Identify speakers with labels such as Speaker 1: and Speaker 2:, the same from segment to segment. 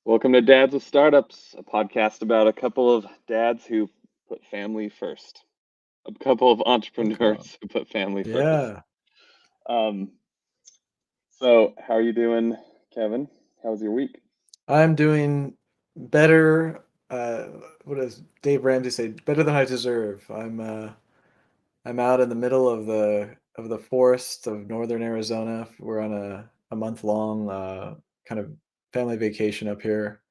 Speaker 1: Welcome to Dads with Startups, a podcast about a couple of dads who put family first, a couple of
Speaker 2: Okay.
Speaker 1: entrepreneurs who put family first.
Speaker 2: Yeah,
Speaker 1: Um, so, how are you doing, Kevin? How was your week?
Speaker 2: I'm doing better. Uh, what does Dave Ramsey say? Better than I deserve. I'm out in the middle of the forest of northern Arizona. We're on a month long kind of family vacation up here,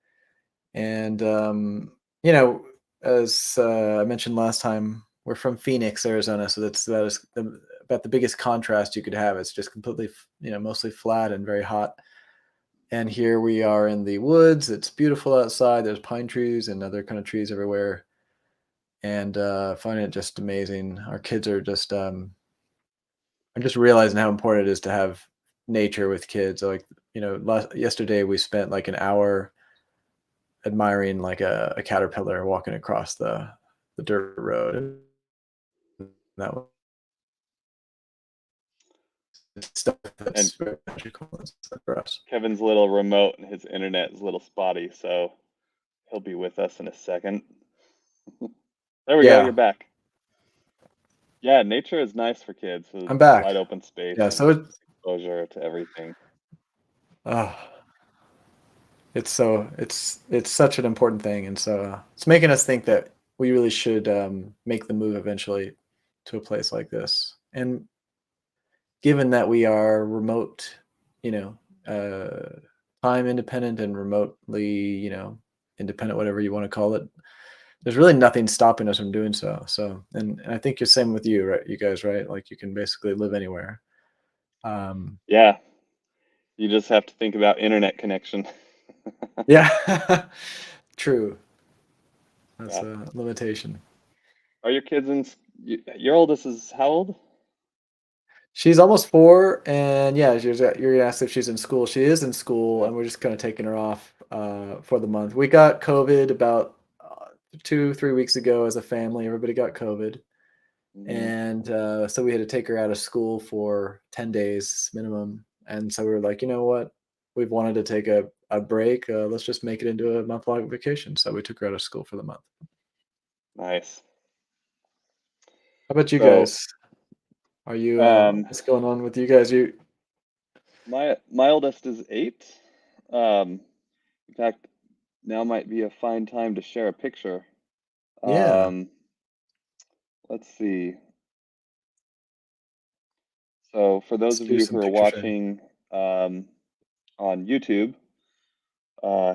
Speaker 2: and you know, as I mentioned last time, we're from Phoenix, Arizona, so about the biggest contrast you could have. It's just completely, mostly flat and very hot. And here we are in the woods. It's beautiful outside. There's pine trees and other kind of trees everywhere, and finding it just amazing. Our kids are just I'm just realizing how important it is to have nature with kids. Like, yesterday we spent like an hour admiring like a caterpillar walking across the dirt road. And that was stuff
Speaker 1: And
Speaker 2: that's very magical and stuff for us.
Speaker 1: Kevin's a little remote and his internet is a little spotty, so he'll be with us in a second. There we go, you're
Speaker 2: Yeah,
Speaker 1: back. Yeah, nature is nice for kids with
Speaker 2: I'm back.
Speaker 1: wide open space
Speaker 2: Yeah, so
Speaker 1: and
Speaker 2: it,
Speaker 1: exposure to everything.
Speaker 2: uh, it's such an important thing, and so, it's making us think that we really should, make the move eventually to a place like this, and given that we are remote, you know, time independent and remotely, independent, whatever you wanna call it, there's really nothing stopping us from doing so, and I think you're same with you, right, you guys, right? Like, you can basically live anywhere. Um,
Speaker 1: Yeah, you just have to think about internet connection.
Speaker 2: yeah. True. That's
Speaker 1: Yeah.
Speaker 2: a limitation.
Speaker 1: Are your kids your oldest is how old?
Speaker 2: She's almost 4, and yeah, you're gonna ask if she's in school. She is in school,
Speaker 1: Yeah.
Speaker 2: and we're just kinda taking her off, for the month. We got COVID about, 2, 3 weeks ago as a family. Everybody got COVID,
Speaker 1: Hmm.
Speaker 2: and, so we had to take her out of school for 10 days minimum, and so we were like, "You know what? We've wanted to take a break, let's just make it into a month-long vacation." So we took her out of school for the month.
Speaker 1: Nice.
Speaker 2: How about you
Speaker 1: So,
Speaker 2: guys? Are you,
Speaker 1: um,
Speaker 2: what's going on with you guys?
Speaker 1: my oldest is 8. Um, in fact, now might be a fine time to share a picture.
Speaker 2: Yeah,
Speaker 1: Um, let's see. So, for those
Speaker 2: let's
Speaker 1: of
Speaker 2: do
Speaker 1: you who
Speaker 2: some
Speaker 1: are
Speaker 2: picture sharing.
Speaker 1: watching on YouTube,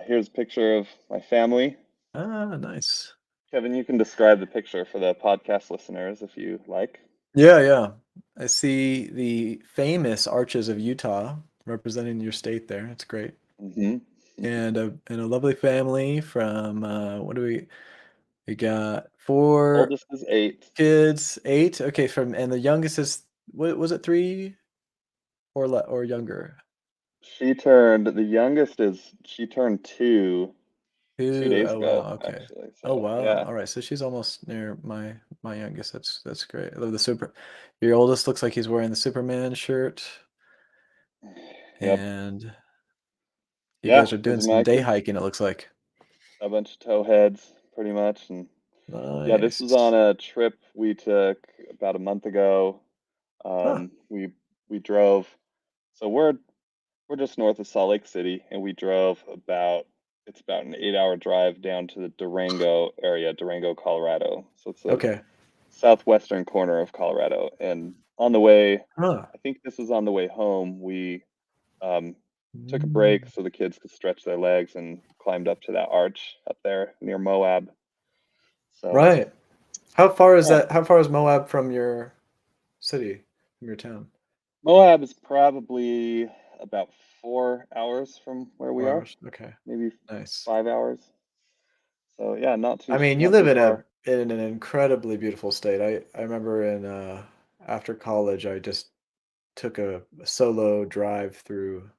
Speaker 1: here's a picture of my family.
Speaker 2: Ah, nice.
Speaker 1: Kevin, you can describe the picture for the podcast listeners if you like.
Speaker 2: Yeah, yeah. I see the famous Arches of Utah representing your state there. It's great.
Speaker 1: Hmm.
Speaker 2: And a lovely family from what do we got 4
Speaker 1: Oldest is 8.
Speaker 2: kids, 8. Okay, from and the youngest is what was it 3 or younger?
Speaker 1: The youngest is, she turned 2
Speaker 2: 2.
Speaker 1: days
Speaker 2: Oh
Speaker 1: ago,
Speaker 2: wow, okay.
Speaker 1: actually.
Speaker 2: Oh
Speaker 1: So,
Speaker 2: wow.
Speaker 1: yeah.
Speaker 2: All right, so she's almost near my youngest. That's great. I love the super Your oldest looks like he's wearing the Superman shirt,
Speaker 1: Yep.
Speaker 2: and you
Speaker 1: Yeah,
Speaker 2: guys are
Speaker 1: those
Speaker 2: doing
Speaker 1: are
Speaker 2: some
Speaker 1: my
Speaker 2: day
Speaker 1: kids.
Speaker 2: hiking, it looks like.
Speaker 1: A bunch of tow heads, pretty much. And yeah, this was on
Speaker 2: Nice.
Speaker 1: a trip we took about a month ago.
Speaker 2: Huh,
Speaker 1: We drove. So we're just north of Salt Lake City, and we drove it's about an 8-hour drive down to the Durango area, Durango, Colorado. So it's the
Speaker 2: okay.
Speaker 1: southwestern corner of Colorado. And on the way,
Speaker 2: Huh.
Speaker 1: I think this was on the way home, we um, took a break
Speaker 2: Mm.
Speaker 1: so the kids could stretch their legs and climbed up to that arch up there near Moab. So,
Speaker 2: Right.
Speaker 1: yeah,
Speaker 2: How far is Moab from your city, from your town?
Speaker 1: Moab is probably about 4 hours from where we
Speaker 2: 4
Speaker 1: are,
Speaker 2: hours? Okay,
Speaker 1: maybe
Speaker 2: nice.
Speaker 1: 5 hours. So yeah,
Speaker 2: I mean, you
Speaker 1: not
Speaker 2: live
Speaker 1: too far.
Speaker 2: in an incredibly beautiful state. I remember after college, I just took a solo drive through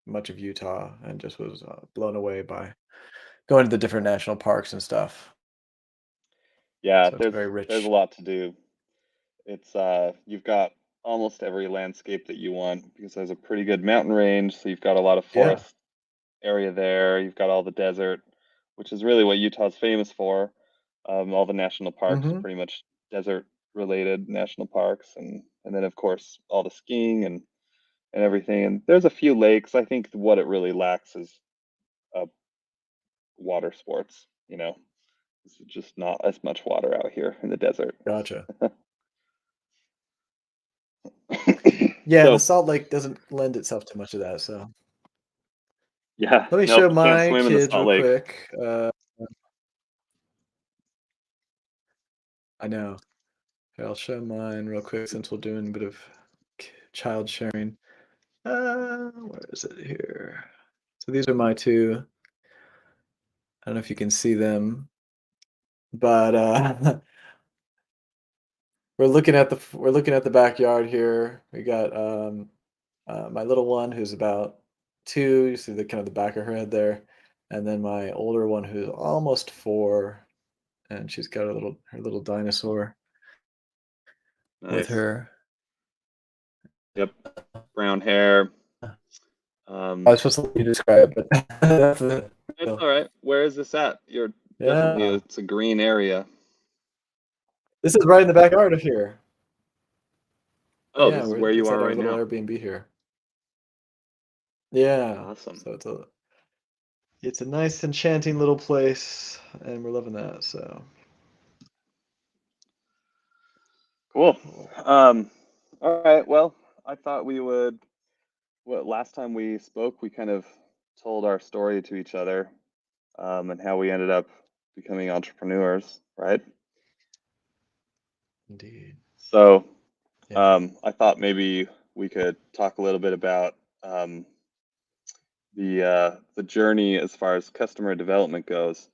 Speaker 2: much of Utah and just was, blown away by going to the different national parks and stuff.
Speaker 1: Yeah,
Speaker 2: So it's very
Speaker 1: there's a
Speaker 2: rich.
Speaker 1: lot to do. It's you've got almost every landscape that you want because there's a pretty good mountain range, so you've got a lot of
Speaker 2: Yeah.
Speaker 1: forest area there. You've got all the desert, which is really what Utah's famous for. All the national parks are
Speaker 2: Mhm.
Speaker 1: pretty much desert related national parks, and then of course all the skiing and everything. And there's a few lakes. I think what it really lacks is uh, water sports. There's just not as much water out here in the desert.
Speaker 2: Gotcha. Yeah, and the
Speaker 1: So
Speaker 2: Salt Lake doesn't lend itself to much of that, so
Speaker 1: yeah,
Speaker 2: let me show
Speaker 1: nope, you can't
Speaker 2: my
Speaker 1: swim in the
Speaker 2: kids
Speaker 1: Salt
Speaker 2: real
Speaker 1: Lake.
Speaker 2: quick. I know. Here, I'll show mine real quick since we're doing a bit of child sharing. Where is it here? So these are my 2. I don't know if you can see them, but, we're looking at the backyard here. We got, my little one who's about 2, you see the kind of the back of her head there, and then my older one who's almost 4, and she's got her little dinosaur with
Speaker 1: Nice.
Speaker 2: her.
Speaker 1: Yep. Brown hair.
Speaker 2: I
Speaker 1: Um,
Speaker 2: was supposed to let you describe it, but that's it.
Speaker 1: it's
Speaker 2: So,
Speaker 1: all right. Where is this at? You're definitely
Speaker 2: yeah.
Speaker 1: it's a green area.
Speaker 2: This is right in the backyard of here.
Speaker 1: Oh,
Speaker 2: Yeah,
Speaker 1: this is where you
Speaker 2: it's
Speaker 1: are
Speaker 2: at our
Speaker 1: right
Speaker 2: little
Speaker 1: now.
Speaker 2: Airbnb here. Yeah,
Speaker 1: Awesome.
Speaker 2: so it's a nice enchanting little place, and we're loving that, so
Speaker 1: Cool.
Speaker 2: cool.
Speaker 1: All right. Well, I thought we would. What last time we spoke, we kind of told our story to each other, and how we ended up becoming entrepreneurs, right?
Speaker 2: Indeed.
Speaker 1: So,
Speaker 2: Yeah.
Speaker 1: I thought maybe we could talk a little bit about the journey as far as customer development goes.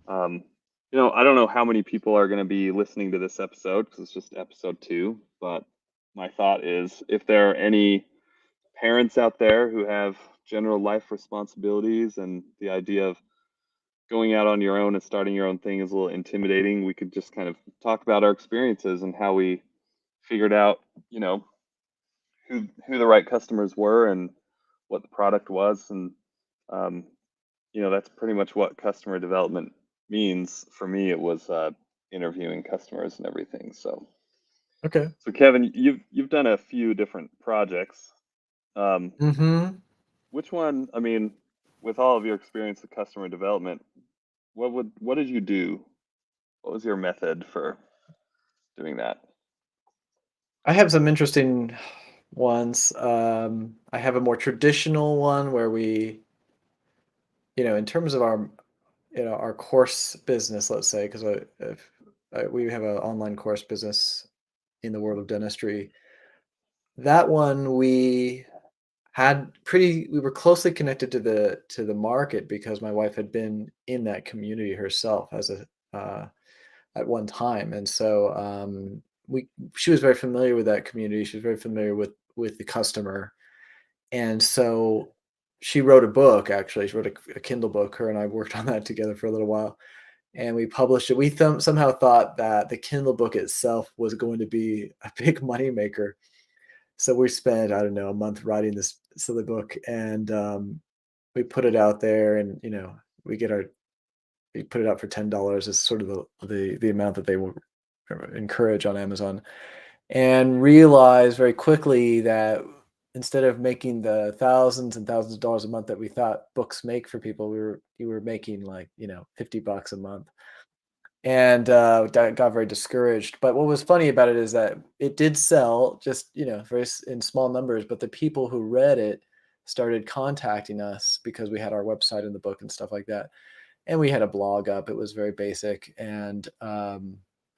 Speaker 1: Um, I don't know how many people are going to be listening to this episode because it's just episode 2. But my thought is, if there are any parents out there who have general life responsibilities and the idea of going out on your own and starting your own thing is a little intimidating, we could just kind of talk about our experiences and how we figured out, you know, who the right customers were and what the product was, and um, that's pretty much what customer development means. For me, it was interviewing customers and everything.
Speaker 2: Okay.
Speaker 1: So Kevin, you've done a few different projects. Um,
Speaker 2: Mhm.
Speaker 1: which one? I mean, with all of your experience with customer development, what did you do? What was your method for doing that?
Speaker 2: I have some interesting ones. I have a more traditional one where in terms of our course business, let's say, because we have an online course business in the world of dentistry. That one we were closely connected to the market because my wife had been in that community herself as a at one time, and so we she was very familiar with that community. She was very familiar with the customer, and so she wrote a book. Actually, she wrote a Kindle book. Her and I worked on that together for a little while, and we published it. We somehow thought that the Kindle book itself was going to be a big moneymaker. So we spent, I don't know, a month writing this silly book, and we put it out there, and we get our we put it out for $10 is sort of the amount that they will encourage on Amazon, and realized very quickly that instead of making the thousands and thousands of dollars a month that we thought books make for people, we were making like $50 a month, and got very discouraged. But what was funny about it is that it did sell, just very in small numbers. But the people who read it started contacting us because we had our website in the book and stuff like that, and we had a blog up. It was very basic, and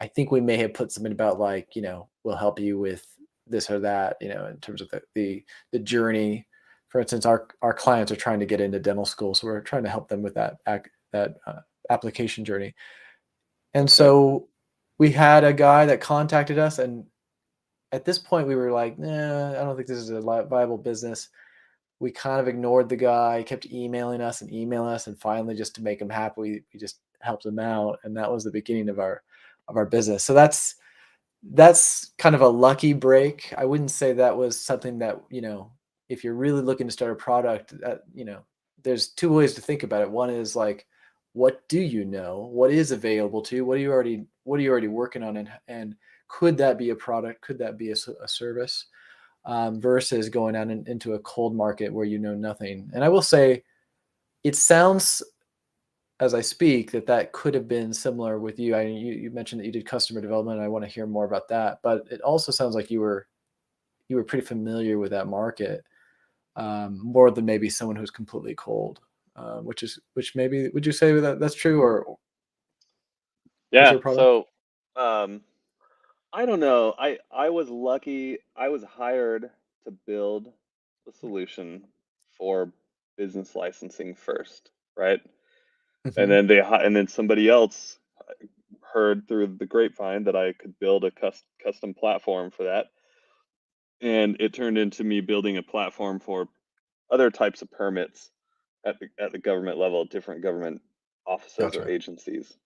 Speaker 2: I think we may have put something about like we'll help you with this or that, in terms of the journey. For instance, our clients are trying to get into dental school, so we're trying to help them with that application journey. And
Speaker 1: Okay.
Speaker 2: so we had a guy that contacted us, and at this point we were like, "Nah, I don't think this is a viable business." We kind of ignored the guy, he kept emailing us and emailing us, and finally, just to make him happy, we just helped him out, and that was the beginning of our business. So that's kind of a lucky break. I wouldn't say that was something that, if you're really looking to start a product, that, there's two ways to think about it. One is like, what do you know? What is available to you? What are you already working on? And could that be a product? Could that be a service? Versus going out into a cold market where you know nothing. And I will say, it sounds as I speak that that could have been similar with you. You mentioned that you did customer development. And I want to hear more about that, but it also sounds like you were pretty familiar with that market, more than maybe someone who's completely cold. Which maybe would you say that that's true, or is
Speaker 1: Yeah.
Speaker 2: there a product?
Speaker 1: So, um, I don't know. I was lucky. I was hired to build the solution for business licensing first, right? And
Speaker 2: Hmm.
Speaker 1: then and then somebody else heard through the grapevine that I could build a custom platform for that, and it turned into me building a platform for other types of permits at the government level, different government offices or
Speaker 2: Gotcha.
Speaker 1: agencies.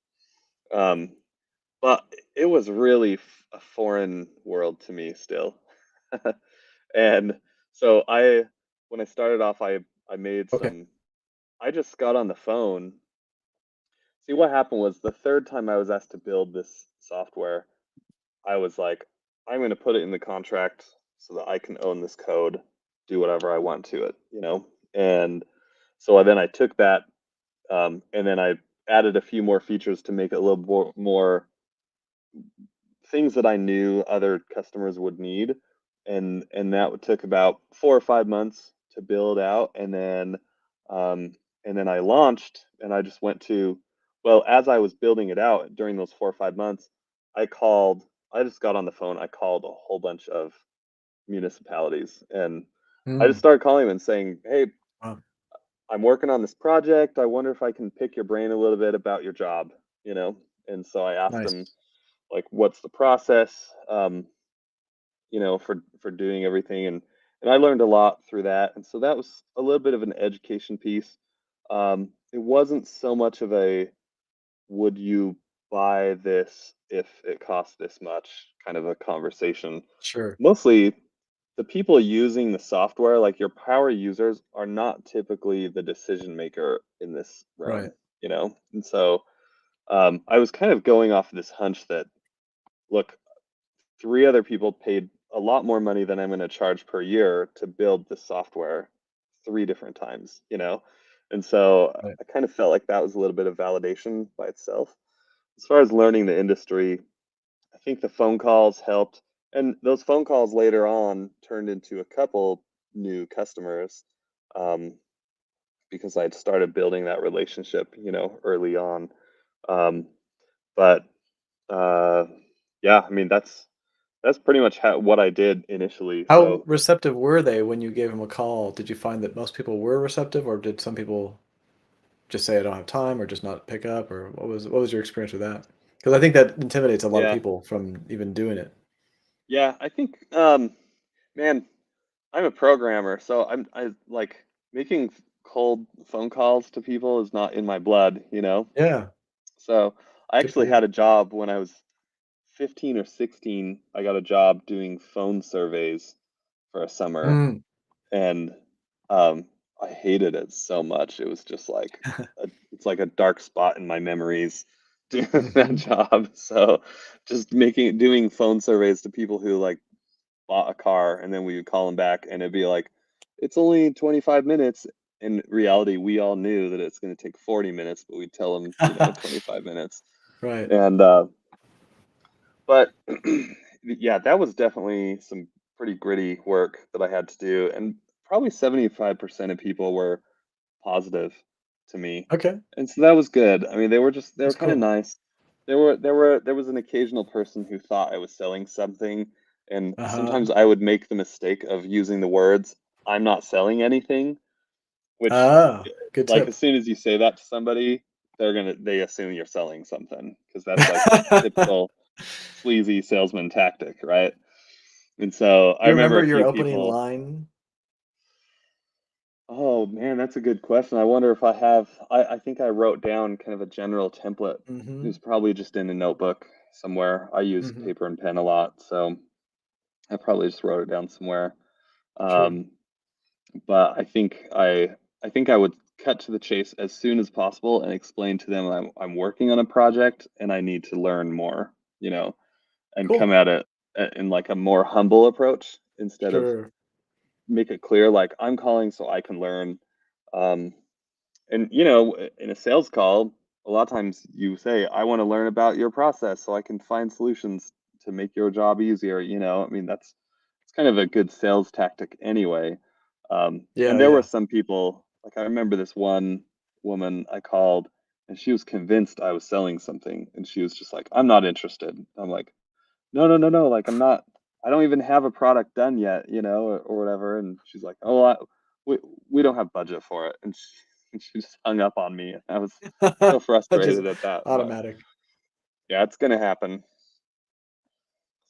Speaker 1: Um, but it was really a foreign world to me still. And so when I started off, I made
Speaker 2: Okay.
Speaker 1: some. I just got on the phone. See, what happened was the third time I was asked to build this software, I was like, I'm going to put it in the contract so that I can own this code, do whatever I want to it, you know? And so then I took that, and then I added a few more features to make it a little more things that I knew other customers would need, and that took about 4 or 5 months to build out, um, and then I launched, and I just went to, well, as I was building it out during those 4 or 5 months, I called, I just got on the phone, I called a whole bunch of municipalities, and I just
Speaker 2: Mm,
Speaker 1: started calling them and saying, "Hey,
Speaker 2: wow.
Speaker 1: I'm working on this project. I wonder if I can pick your brain a little bit about your job, you know?" And so I asked them,
Speaker 2: Nice.
Speaker 1: like, what's the process, for doing everything, and I learned a lot through that, and so that was a little bit of an education piece. It wasn't so much of a would you buy this if it costs this much kind of a conversation.
Speaker 2: Sure.
Speaker 1: Mostly the people using the software, like your power users, are not typically the decision maker in this realm,
Speaker 2: Right.
Speaker 1: and so I was kind of going off this hunch that, look, three other people paid a lot more money than I'm going to charge per year to build the software three different times, And so
Speaker 2: Right.
Speaker 1: I kind of felt like that was a little bit of validation by itself. As far as learning the industry, I think the phone calls helped. And those phone calls later on turned into a couple new customers, um, because I'd started building that relationship, early on. Um, but uh, yeah, I mean, that's pretty much what I did initially.
Speaker 2: How
Speaker 1: So
Speaker 2: receptive were they when you gave them a call? Did you find that most people were receptive, or did some people just say, "I don't have time," or just not pick up, or what was your experience with that? Because I think that intimidates a lot of
Speaker 1: yeah,
Speaker 2: people from even doing it.
Speaker 1: yeah, I think, man, I'm a programmer, so I like making cold phone calls to people is not in my blood.
Speaker 2: Yeah,
Speaker 1: So I
Speaker 2: good for
Speaker 1: actually
Speaker 2: you.
Speaker 1: had a job when I was 15 or 16. I got a job doing phone surveys for a summer,
Speaker 2: Mm.
Speaker 1: and I hated it so much. It was just like it's like a dark spot in my memories doing that
Speaker 2: Mhm.
Speaker 1: job. So just doing phone surveys to people who like bought a car, and then we would call them back, and it'd be like, it's only 25 minutes. In reality, we all knew that it's going to take 40 minutes, but we'd tell them, 25 minutes.
Speaker 2: Right.
Speaker 1: And but yeah, that was definitely some pretty gritty work that I had to do, and probably 75% of people were positive to me,
Speaker 2: Okay,
Speaker 1: and so that was good. I mean, they were
Speaker 2: that's
Speaker 1: kind of
Speaker 2: cool.
Speaker 1: nice. There was an occasional person who thought I was selling something, and
Speaker 2: Uh-huh.
Speaker 1: sometimes I would make the mistake of using the words "I'm not selling anything," which,
Speaker 2: Ah, good
Speaker 1: like,
Speaker 2: tip.
Speaker 1: as soon as you say that to somebody, they assume you're selling something because that's like the typical sleazy salesman tactic, right? And so I
Speaker 2: You
Speaker 1: remember
Speaker 2: remember
Speaker 1: a
Speaker 2: your
Speaker 1: few
Speaker 2: opening
Speaker 1: people.
Speaker 2: line?
Speaker 1: Oh man, that's a good question. I wonder if I have. I think I wrote down kind of a general template. It was
Speaker 2: Mhm,
Speaker 1: probably just in a notebook somewhere. I use
Speaker 2: mhm,
Speaker 1: paper and pen a lot, so I probably just wrote it down somewhere.
Speaker 2: sure.
Speaker 1: Um, but I think I would cut to the chase as soon as possible and explain to them I'm working on a project and I need to learn more, and come
Speaker 2: Cool.
Speaker 1: at it in like a more humble approach instead of
Speaker 2: Sure.
Speaker 1: make it clear like I'm calling so I can learn. Um, and in a sales call, a lot of times you say, "I want to learn about your process so I can find solutions to make your job easier." I mean, that's it's kind of a good sales tactic anyway. And
Speaker 2: Yeah,
Speaker 1: there were
Speaker 2: yeah.
Speaker 1: some people, like I remember this one woman I called, and she was convinced I was selling something, and she was just like, "I'm not interested." I'm like, "No, no, no, no. Like, I'm not. I don't even have a product done yet, or whatever." And she's like, "Oh, we we don't have budget for it," and she just hung up on me. And I was so
Speaker 2: Just
Speaker 1: frustrated at that, but
Speaker 2: automatic.
Speaker 1: yeah, it's gonna happen.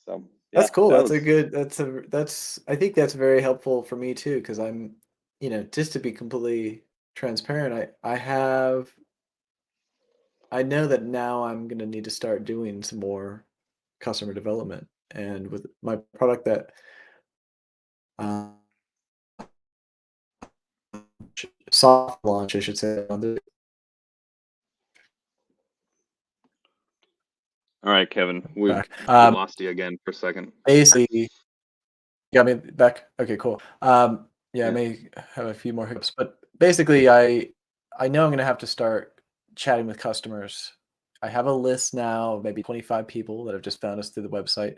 Speaker 1: So
Speaker 2: That's
Speaker 1: yeah,
Speaker 2: cool.
Speaker 1: that
Speaker 2: That's a
Speaker 1: was
Speaker 2: good that's I think that's very helpful for me too, because I'm, just to be completely transparent, I know that now I'm gonna need to start doing some more customer development. And with my product that uh, soft launch, I should say, on the
Speaker 1: all right, Kevin.
Speaker 2: back.
Speaker 1: We lost you again for a second.
Speaker 2: Basically, got me back. Okay, cool. Yeah, I
Speaker 1: Yeah.
Speaker 2: may have a few more hiccups, but basically, I know I'm gonna have to start chatting with customers. I have a list now of maybe 25 people that have just found us through the website,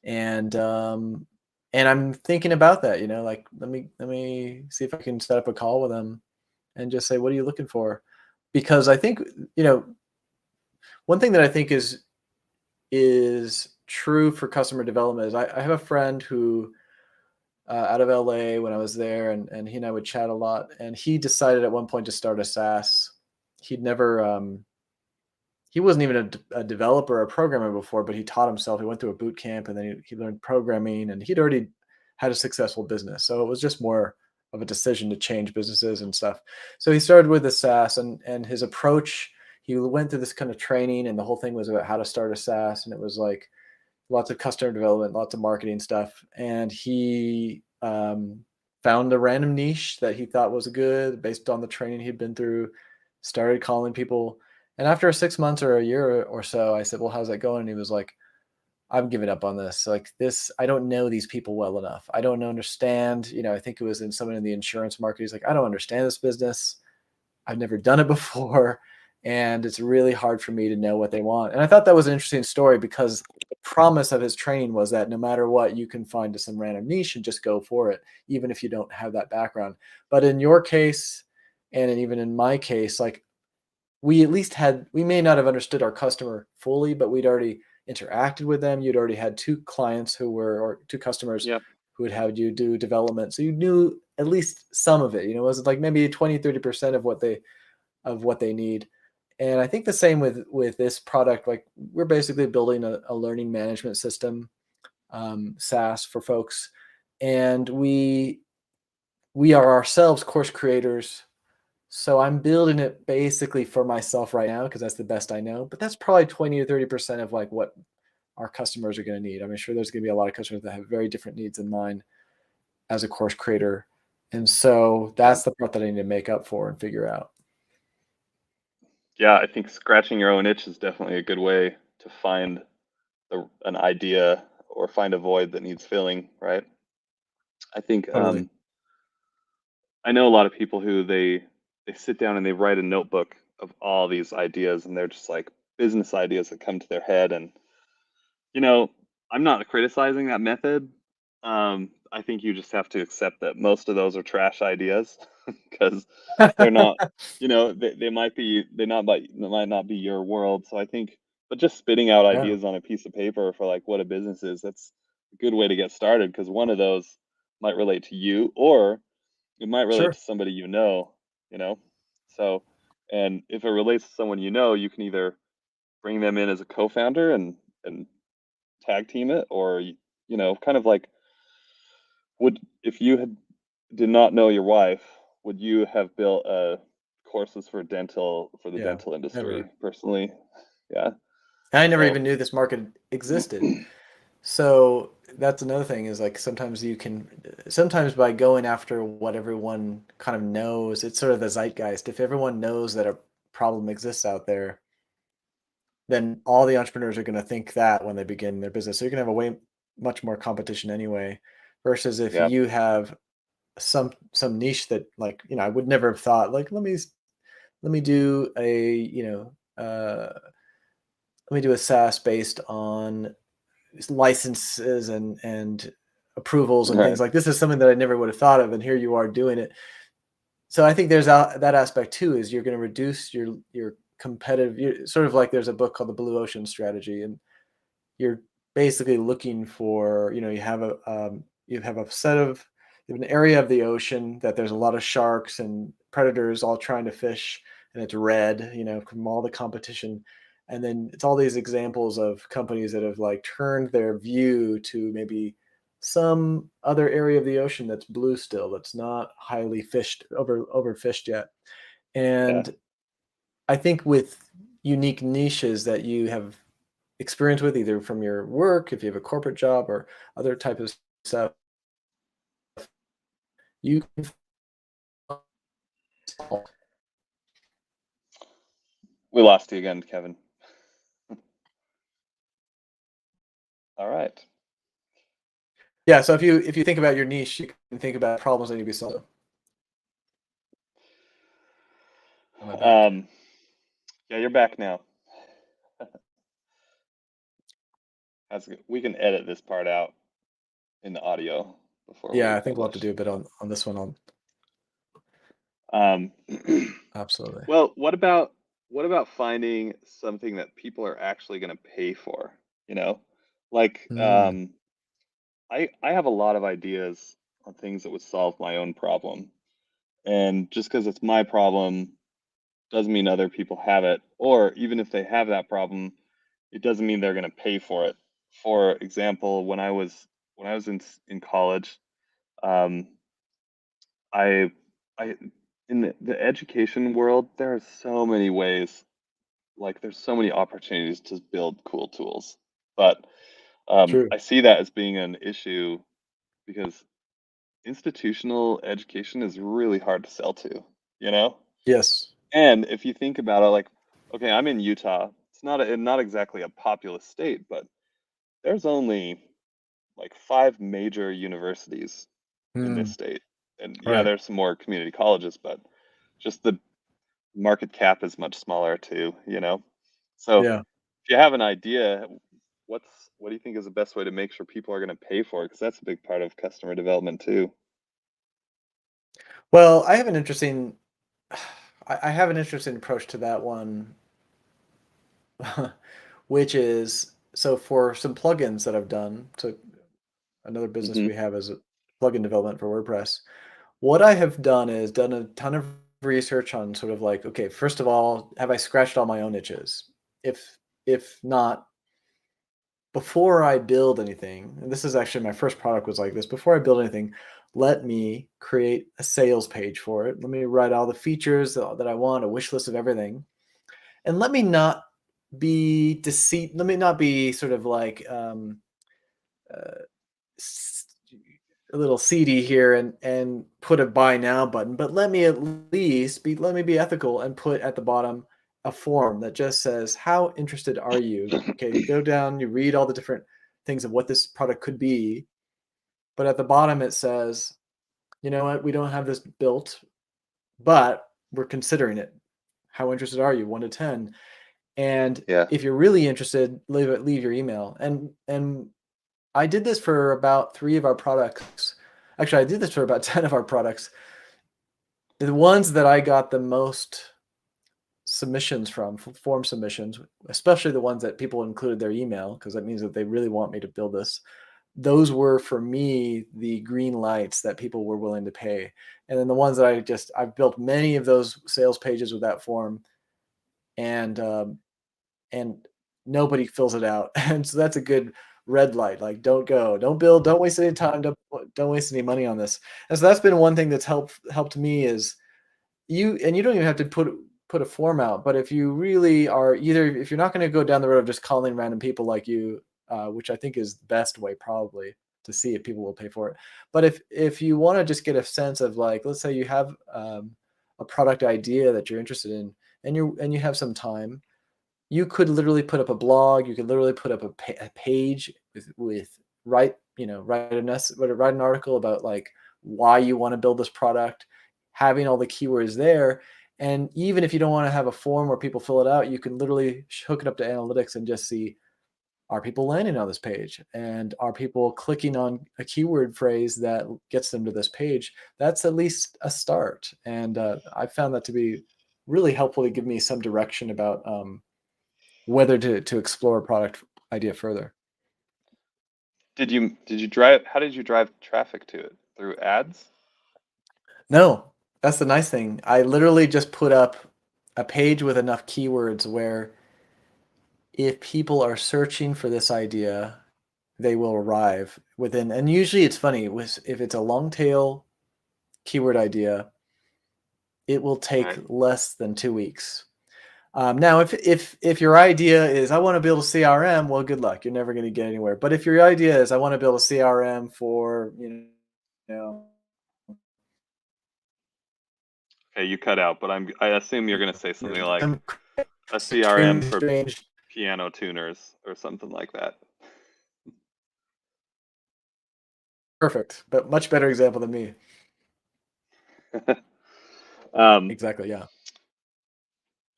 Speaker 2: and I'm thinking about that. Like let me see if I can set up a call with them and just say, "What are you looking for?" Because I think one thing that I think is true for customer development is I have a friend who out of LA when I was there, and he and I would chat a lot. And he decided at one point to start a SaaS. He'd never, he wasn't even a developer or a programmer before, but he taught himself. He went through a boot camp and then he learned programming, and he'd already had a successful business. So it was just more of a decision to change businesses and stuff. So he started with the SaaS, and his approach, he went through this kind of training, and the whole thing was about how to start a SaaS. And it was like, lots of customer development, lots of marketing stuff. And he found a random niche that he thought was good based on the training he'd been through, started calling people. And after 6 months or a year or so, I said, "Well, how's that going?" And he was like, "I'm giving up on this. Like this, I don't know these people well enough. I don't understand." I think it was in someone in the insurance market. He's like, "I don't understand this business. I've never done it before, and it's really hard for me to know what they want." And I thought that was an interesting story because the promise of his training was that no matter what, you can find some random niche and just go for it, even if you don't have that background. But in your case, and even in my case, like we may not have understood our customer fully, but we'd already interacted with them. You'd already had two clients or two customers
Speaker 1: Yep.
Speaker 2: who had had you do development. So you knew at least some of it. It was like maybe 20, 30% of what they need. And I think the same with this product. Like we're basically building a learning management system, SaaS for folks, and we are ourselves course creators. So I'm building it basically for myself right now because that's the best I know. But that's probably 20 to 30% of like what our customers are going to need. I'm sure there's going to be a lot of customers that have very different needs than mine as a course creator, and so
Speaker 1: Yeah.
Speaker 2: that's the part that I need to make up for and figure out.
Speaker 1: Yeah, I think scratching your own itch is definitely a good way to find an idea or find a void that needs filling, right? I think
Speaker 2: Totally.
Speaker 1: I know a lot of people who they sit down and they write a notebook of all these ideas, and they're just like business ideas that come to their head. And you know, I'm not criticizing that method. I think you just have to accept that most of those are trash ideas because they're not, they might be, they might not be your world. So I think, but just spitting out
Speaker 2: Yeah,
Speaker 1: ideas on a piece of paper for like what a business is, that's a good way to get started because one of those might relate to you or it might relate
Speaker 2: sure.
Speaker 1: to somebody you know. So, and if it relates to someone you can either bring them in as a co-founder and tag team it, or kind of like would if you had did not know your wife, would you have built courses for the
Speaker 2: Yeah,
Speaker 1: dental industry?
Speaker 2: never.
Speaker 1: Personally, yeah.
Speaker 2: I never
Speaker 1: So,
Speaker 2: even knew this market existed. So that's another thing is like sometimes by going after what everyone kind of knows, it's sort of the zeitgeist. If everyone knows that a problem exists out there, then all the entrepreneurs are going to think that when they begin their business. So you're going to have a way much more competition anyway, versus if
Speaker 1: Yeah.
Speaker 2: you have some niche that, like, I would never have thought, like, let me do a, let me do a SaaS based on licenses and approvals and things
Speaker 1: Right.
Speaker 2: like this is something that I never would have thought of, and here you are doing it. So I think there's that aspect too, is you're going to reduce your competitive, sort of like there's a book called The Blue Ocean Strategy, and you're basically looking for, you have a set of you have an area of the ocean that there's a lot of sharks and predators all trying to fish, and it's red, from all the competition. And then it's all these examples of companies that have like turned their view to maybe some other area of the ocean that's blue still, that's not highly overfished yet.
Speaker 1: Yeah.
Speaker 2: And I think with unique niches that you have experience with, either from your work, if you have a corporate job or other type of stuff, you can solve.
Speaker 1: We lost you again, Kevin. All right.
Speaker 2: Yeah, so if you think about your niche, you can think about problems that need to be solved. Am I back?
Speaker 1: Um, yeah, you're back now. That's good. We can edit this part out in the audio before we
Speaker 2: Yeah, I think we'll have to
Speaker 1: publish.
Speaker 2: do a bit on this one on
Speaker 1: Um,
Speaker 2: absolutely.
Speaker 1: well, what about finding something that people are actually going to pay for? You know, like
Speaker 2: Mm,
Speaker 1: I have a lot of ideas on things that would solve my own problem, and just because it's my problem doesn't mean other people have it, or even if they have that problem, it doesn't mean they're going to pay for it. For example, when I was in college, um, I I in the education world, there are so many ways, like there's so many opportunities to build cool tools. But
Speaker 2: true.
Speaker 1: I see that as being an issue because institutional education is really hard to sell to, you know?
Speaker 2: Yes.
Speaker 1: And if you think about it, like, okay, I'm in Utah. It's not exactly a populous state, but there's only like five major universities in this
Speaker 2: Mm,
Speaker 1: state. And yeah,
Speaker 2: right.
Speaker 1: there's some more community colleges, but just the market cap is much smaller too, you know? So
Speaker 2: Yeah.
Speaker 1: if you have an idea, what do you think is the best way to make sure people are going to pay for it? Because that's a big part of customer development too.
Speaker 2: Well, I have an interesting I have an interesting approach to that one, which is, so for some plugins that I've done, so another business
Speaker 1: Hmm.
Speaker 2: we have is a plugin development for WordPress. What I have done is done a ton of research on sort of like, okay, first of all, have I scratched all my own itches? If not, before I build anything, and this is actually my first product was like this, before I build anything, let me create a sales page for it. Let me write all the features that I want, a wish list of everything. And let me not let me not be sort of like uh, s- a little seedy here and put a buy now button, but let me be ethical and put at the bottom a form that just says, how interested are you? Okay, go down, you read all the different things of what this product could be, but at the bottom it says, you know what, we don't have this built, but we're considering it. How interested are you? 1 to 10. And
Speaker 1: Yeah.
Speaker 2: if you're really interested, leave your email. And I did this for about 3 of our products. Actually, I did this for about 10 of our products. The ones that I got the most submissions from, form submissions, especially the ones that people included their email, because that means that they really want me to build this. Those were for me the green lights that people were willing to pay. And then the ones that I've built many of those sales pages with that form, and and nobody fills it out. And so that's a good red light. Like, don't go, don't build, don't waste any time, don't waste any money on this. And so that's been one thing that's helped me is you don't even have to put a form out, but if you really are, either if you're not going to go down the road of just calling random people like you, which I think is the best way probably to see if people will pay for it. But if you want to just get a sense of like, let's say you have a product idea that you're interested in, and you have some time, you could literally put up a blog. You could literally put up a page with write an article about like why you want to build this product, having all the keywords there. And even if you don't want to have a form where people fill it out, you can literally hook it up to analytics and just see, are people landing on this page, and are people clicking on a keyword phrase that gets them to this page? That's at least a start. And I found that to be really helpful to give me some direction about whether to explore a product idea further.
Speaker 1: Did you drive? How did you drive traffic to it? Through ads?
Speaker 2: No, that's the nice thing. I literally just put up a page with enough keywords where if people are searching for this idea, they will arrive within. And usually it's funny with if it's a long tail keyword idea, it will take
Speaker 1: Right.
Speaker 2: less than 2 weeks. Now, if your idea is I want to build a CRM, well, good luck. You're never going to get anywhere. But if your idea is I want to build a CRM for know
Speaker 1: Okay, you cut out, but I assume you're gonna say something like
Speaker 2: some
Speaker 1: a CRM
Speaker 2: extremely
Speaker 1: for
Speaker 2: strange,
Speaker 1: piano tuners or something like that.
Speaker 2: perfect, but much better example than me.
Speaker 1: um,
Speaker 2: Exactly. Yeah.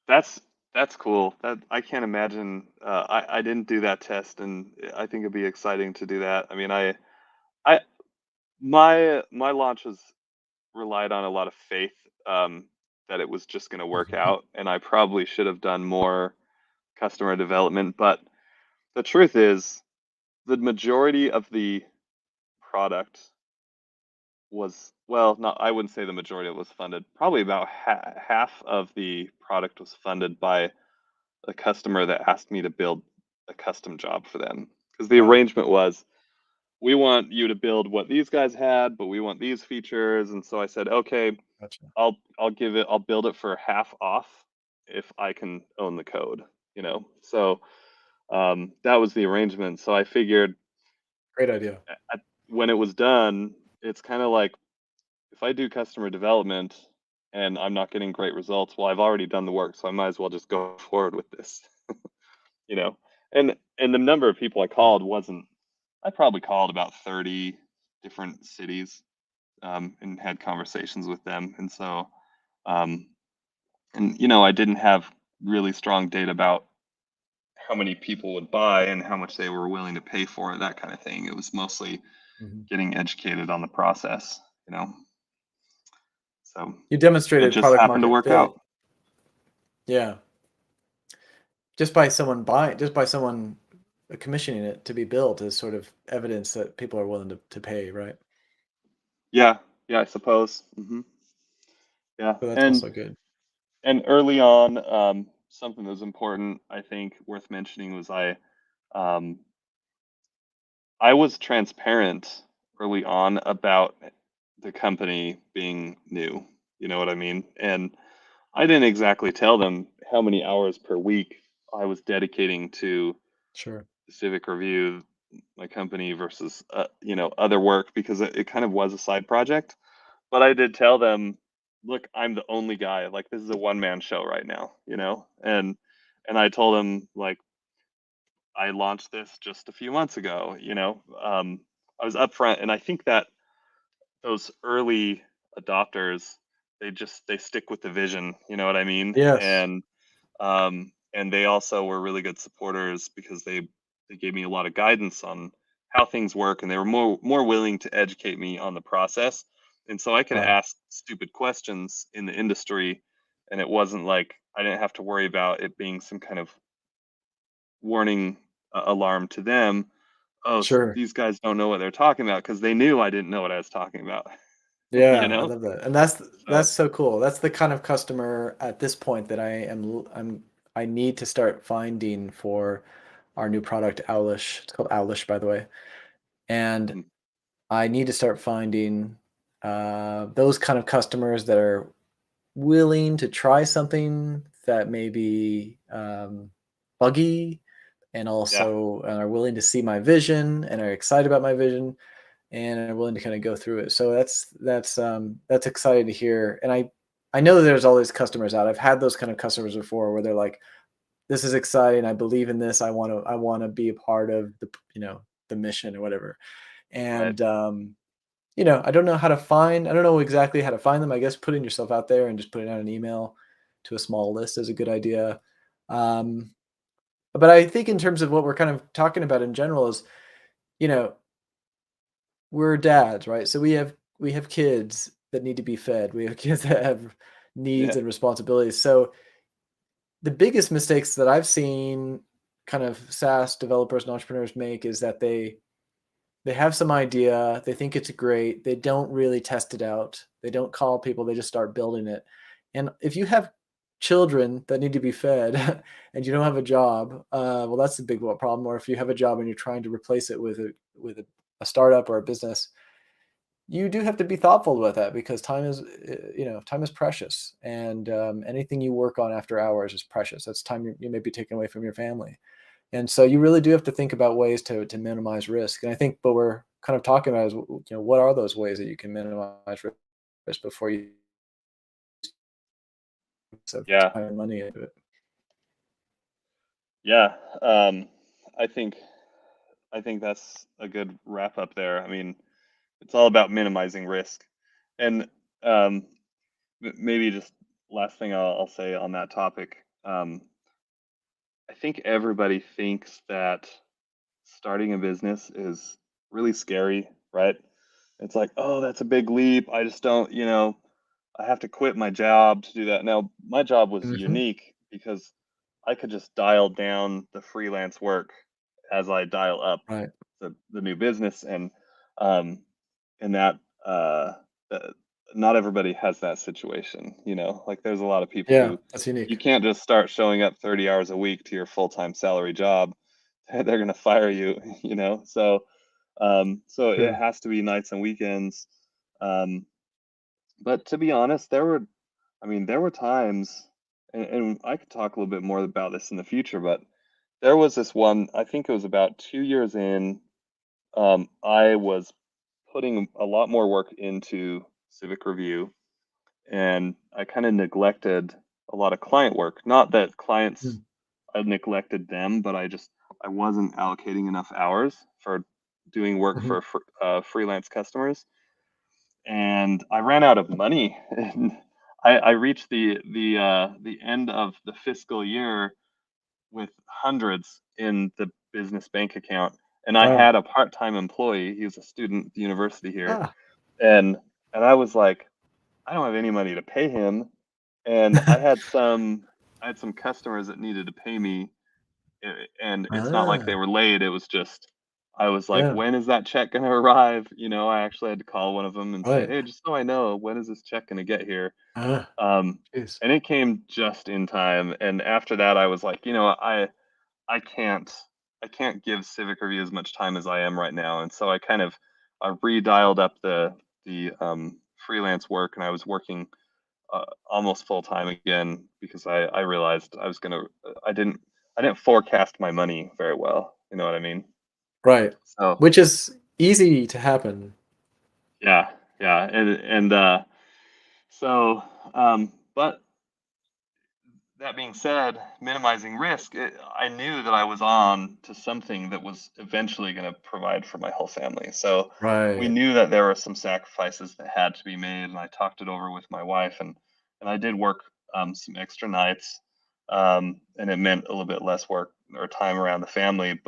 Speaker 1: that's that's cool. That I can't imagine. I didn't do that test, and I think it'd be exciting to do that. I mean, I my launch was relied on a lot of faith that it was just going to work out, and I probably should have done more customer development. But the truth is, the majority of the product was, well, not, I wouldn't say the majority of it was funded. Probably about half of the product was funded by a customer that asked me to build a custom job for them. Because the
Speaker 2: Wow.
Speaker 1: arrangement was, we want you to build what these guys had, but we want these features. And so I said, okay,
Speaker 2: Gotcha.
Speaker 1: I'll build it for half off if I can own the code, you know. So that was the arrangement. So I figured
Speaker 2: Great idea.
Speaker 1: when it was done, it's kind of like if I do customer development and I'm not getting great results, well, I've already done the work, so I might as well just go forward with this, you know. And the number of people I
Speaker 2: Yeah.
Speaker 1: called wasn't. I probably called about 30 different cities and had conversations with them, and so um, and I didn't have really strong data about how many people would buy and how much they were willing to pay for it, that kind of thing. It was mostly
Speaker 2: Mhm.
Speaker 1: getting educated on the process, you know. So
Speaker 2: You
Speaker 1: it
Speaker 2: demonstrated
Speaker 1: just
Speaker 2: product
Speaker 1: happened to
Speaker 2: market
Speaker 1: work out.
Speaker 2: fit. Yeah. Just by someone commissioning it to be built is sort of evidence that people are willing to pay, right?
Speaker 1: Yeah, yeah, I suppose. Yeah,
Speaker 2: So that's
Speaker 1: and
Speaker 2: also good.
Speaker 1: early on, something that was important, I think, worth mentioning was um, I was transparent early on about the company being new. You know what I mean? And I didn't exactly tell them how many hours per week I was dedicating to
Speaker 2: Sure.
Speaker 1: Civic Review, my company versus other work because it kind of was a side project. But I did tell them, look, I'm the only guy. Like this is a one man show right now, and I told them like I launched this just a few months ago. I was upfront, and I think that those early adopters, they stick with the vision. You know what I mean?
Speaker 2: Yes.
Speaker 1: And they also were really good supporters because they gave me a lot of guidance on how things work, and they were more willing to educate me on the process. And so I could
Speaker 2: Wow.
Speaker 1: ask stupid questions in the industry, and it wasn't like I didn't have to worry about it being some kind of warning alarm to them. Oh,
Speaker 2: Sure.
Speaker 1: these guys don't know what they're talking about because they knew I didn't know what I was talking about. you
Speaker 2: Yeah, I
Speaker 1: know.
Speaker 2: love that. And that's
Speaker 1: So
Speaker 2: so cool. That's the kind of customer at this point that I need to start finding for our new product Owlish. It's called Owlish, by the way. And
Speaker 1: mhm,
Speaker 2: I need to start finding those kind of customers that are willing to try something that may be buggy, and
Speaker 1: Yeah.
Speaker 2: also are willing to see my vision and are excited about my vision and are willing to kind of go through it. So that's exciting to hear. And I know that there's all these customers out. I've had those kind of customers before where they're like, this is exciting. I believe in this. I want to be a part of the mission or whatever.
Speaker 1: Right.
Speaker 2: And I don't know exactly how to find them. I guess putting yourself out there and just putting out an email to a small list is a good idea. Um, but I think in terms of what we're kind of talking about in general is, you know, we're dads, right? So we have kids that need to be fed. We have kids that have needs
Speaker 1: Yeah.
Speaker 2: and responsibilities. So the biggest mistakes that I've seen kind of SaaS developers and entrepreneurs make is that they have some idea, they think it's great, they don't really test it out. They don't call people, they just start building it. And if you have children that need to be fed and you don't have a job, well, that's a big problem. Or if you have a job and you're trying to replace it with a startup or a business, you do have to be thoughtful about that because time is precious, and anything you work on after hours is precious. That's time you may be taken away from your family. And so you really do have to think about ways to minimize risk. And I think what we're kind of talking about is, what are those ways that you can minimize risk before you of
Speaker 1: Yeah.
Speaker 2: time and money into it?
Speaker 1: Yeah. Um, I think I think that's a good wrap up there. I mean, it's all about minimizing risk, and um, maybe just last thing I'll say on that topic. I think everybody thinks that starting a business is really scary, right? It's like, oh, that's a big leap. I just don't, I have to quit my job to do that. Now, my job was
Speaker 2: Hmm.
Speaker 1: unique because I could just dial down the freelance work as I dial up
Speaker 2: Right.
Speaker 1: the new business, um, and that uh, not everybody has that situation. Like there's a lot of people
Speaker 2: Yeah,
Speaker 1: who
Speaker 2: that's
Speaker 1: you
Speaker 2: unique.
Speaker 1: can't just start showing up 30 hours a week to your full-time salary job. They're going to fire you, so it
Speaker 2: True.
Speaker 1: has to be nights and weekends. Um, but to be honest, there were times, and I could talk a little bit more about this in the future, but there was this one, I think it was about 2 years in, I was putting a lot more work into Civic Review, and I kind of neglected a lot of client work. Not that clients,
Speaker 2: Mm.
Speaker 1: I neglected them, but I wasn't allocating enough hours for doing work
Speaker 2: Mhm.
Speaker 1: for freelance customers, and I ran out of money. And I reached the end of the fiscal year with hundreds in the business bank account, and I
Speaker 2: Wow.
Speaker 1: had a part-time employee. He was a student at the university here,
Speaker 2: Ah.
Speaker 1: and I was like, I don't have any money to pay him, and I had some customers that needed to pay me, and it's not like they
Speaker 2: Ah.
Speaker 1: were late. It was just I was like,
Speaker 2: Yeah.
Speaker 1: when is that check gonna arrive? I actually had to call one of them and say,
Speaker 2: Right.
Speaker 1: hey, just so I know, when is this check gonna get here?
Speaker 2: Ah.
Speaker 1: Um,
Speaker 2: Jeez.
Speaker 1: and it came just in time. And after that, I was like, I can't I can't give Civic Review as much time as I am right now. And so I redialed up the freelance work, and I was working almost full time again because I realized I didn't forecast my money very well. You know what I mean?
Speaker 2: Right.
Speaker 1: So
Speaker 2: Which is easy to happen.
Speaker 1: yeah, yeah, but that being said, minimizing risk, I knew that I was on to something that was eventually going to provide for my whole family. So we
Speaker 2: Right.
Speaker 1: knew that there were some sacrifices that had to be made, and I talked it over with my wife, and I did work some extra nights, and it meant a little bit less work or time around the family.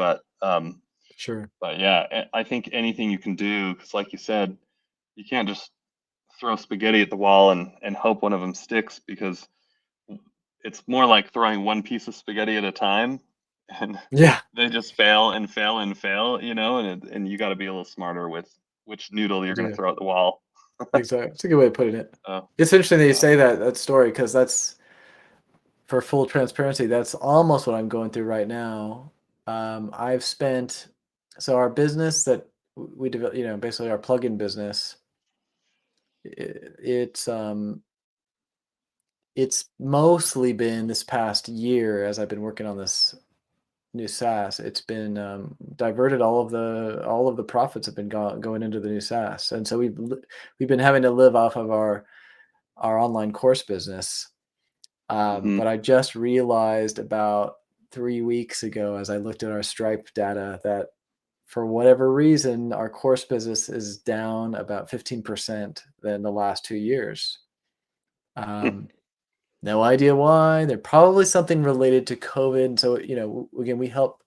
Speaker 2: Sure.
Speaker 1: But yeah, I think anything you can do, because like you said, you can't just throw spaghetti at the wall and hope one of them sticks, because it's more like throwing one piece of spaghetti at a time, and
Speaker 2: Yeah.
Speaker 1: they just fail and fail and fail, and you got to be a little smarter with which noodle
Speaker 2: You
Speaker 1: you're going to
Speaker 2: do.
Speaker 1: throw at the wall.
Speaker 2: Exactly. It's a good way of putting it.
Speaker 1: Oh,
Speaker 2: It's interesting that you
Speaker 1: yeah.
Speaker 2: say that story because that's for full transparency, that's almost what I'm going through right now. I've spent so our business that we develop, basically our plugin business, it's mostly been this past year as I've been working on this new SaaS, it's been diverted. All of the profits have been going into the new SaaS, and so we've been having to live off of our online course business.
Speaker 1: Hmm.
Speaker 2: But I just realized about 3 weeks ago, as I looked at our Stripe data, that for whatever reason, our course business is down about 15% than the last 2 years. Um, no idea why. They're probably something related to COVID. So, again, we help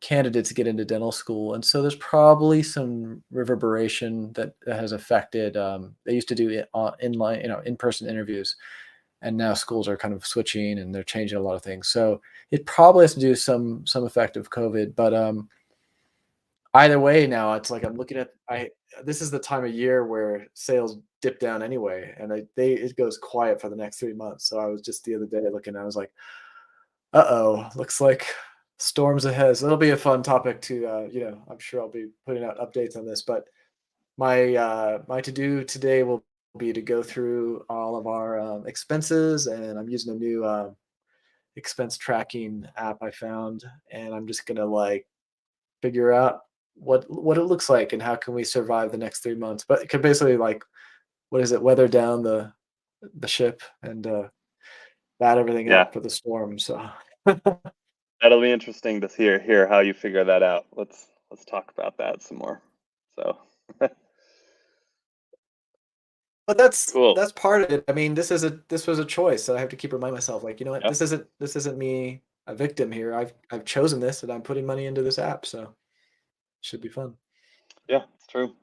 Speaker 2: candidates get into dental school. And so there's probably some reverberation that has affected. They used to do it inline, in-person interviews, and now schools are kind of switching and they're changing a lot of things. So it probably has to do some effect of COVID. But either way, now it's like I'm looking at I. This is the time of year where sales dip down anyway, and it goes quiet for the next 3 months. So I was just the other day looking, I was like, "Uh-oh, looks like storms ahead." So it'll be a fun topic to, I'm sure I'll be putting out updates on this. But my to do today will be to go through all of our expenses, and I'm using a new expense tracking app I found, and I'm just gonna like figure out what it looks like and how can we survive the next 3 months. But it could basically like what is it, weather down the ship and bat everything
Speaker 1: Yeah,
Speaker 2: up for the storm. So
Speaker 1: that'll be interesting to hear how you figure that out. Let's talk about that some more. So
Speaker 2: but that's
Speaker 1: cool.
Speaker 2: that's part of it. I mean, this was a choice. So I have to keep reminding myself, like, you know what,
Speaker 1: Yeah,
Speaker 2: this isn't me a victim here. I've chosen this and I'm putting money into this app. So it should be fun.
Speaker 1: yeah, it's true.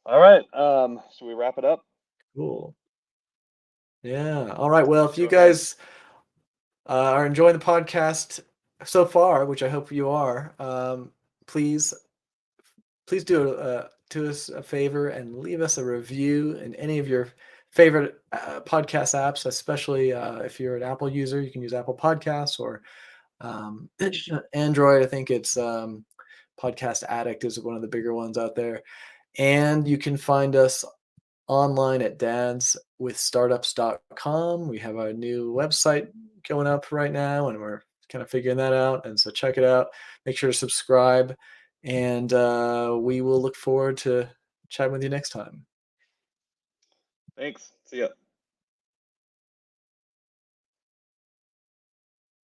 Speaker 1: All right. Should we wrap it up?
Speaker 2: Cool. Yeah. All right. Well,
Speaker 1: Let's
Speaker 2: if you
Speaker 1: go ahead.
Speaker 2: guys are enjoying the podcast so far, which I hope you are, please do us a favor and leave us a review in any of your favorite podcast apps, especially if you're an Apple user. You can use Apple Podcasts or Android. I think it's Podcast Addict is one of the bigger ones out there. And you can find us online at dadswithstartups.com. We have a new website going up right now, and we're kind of figuring that out. And so check it out. Make sure to subscribe, and we will look forward to chatting with you next time.
Speaker 1: Thanks. See ya.